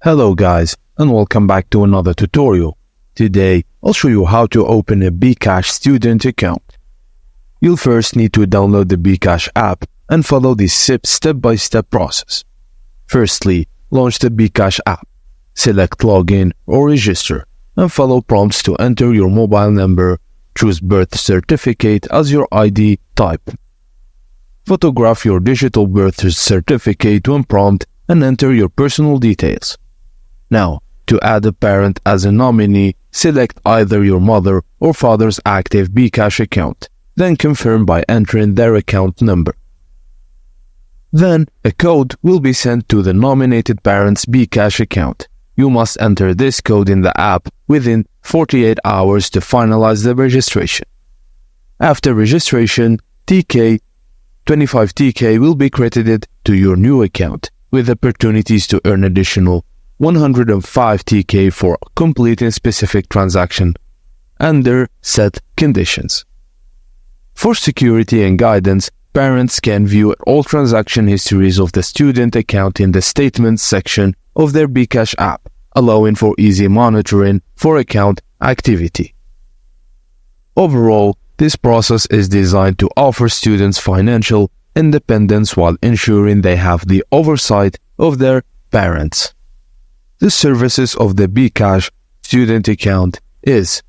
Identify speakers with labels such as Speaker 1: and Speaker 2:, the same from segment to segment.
Speaker 1: Hello guys, and welcome back to another tutorial. Today, I'll show you how to open a bkash student account. You'll first need to download the bkash app and follow this step-by-step process. Firstly, launch the bkash app. Select Login or Register and follow prompts to enter your mobile number. Choose Birth Certificate as your ID type. Photograph your digital birth certificate when prompt and enter your personal details. Now, to add a parent as a nominee, select either your mother or father's active bkash account, then confirm by entering their account number. Then, a code will be sent to the nominated parent's bkash account. You must enter this code in the app within 48 hours to finalize the registration. After registration, 25 TK will be credited to your new account, with opportunities to earn additional 105 TK for completing specific transaction under set conditions. For security and guidance, parents can view all transaction histories of the student account in the Statements section of their bkash app, allowing for easy monitoring for account activity. Overall, this process is designed to offer students financial independence while ensuring they have the oversight of their parents. The services of the bkash student account is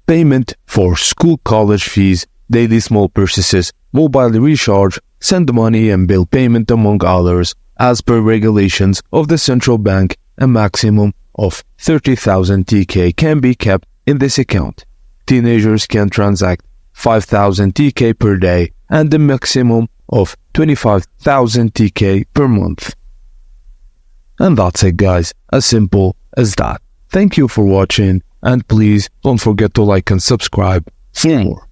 Speaker 1: payment for school college fees, daily small purchases, mobile recharge, send money and bill payment among others. As per regulations of the central bank, a maximum of 30,000 TK can be kept in this account. Teenagers can transact 5,000 TK per day and a maximum of 25,000 TK per month. And that's it guys, as simple as that. Thank you for watching, and please don't forget to like and subscribe for more.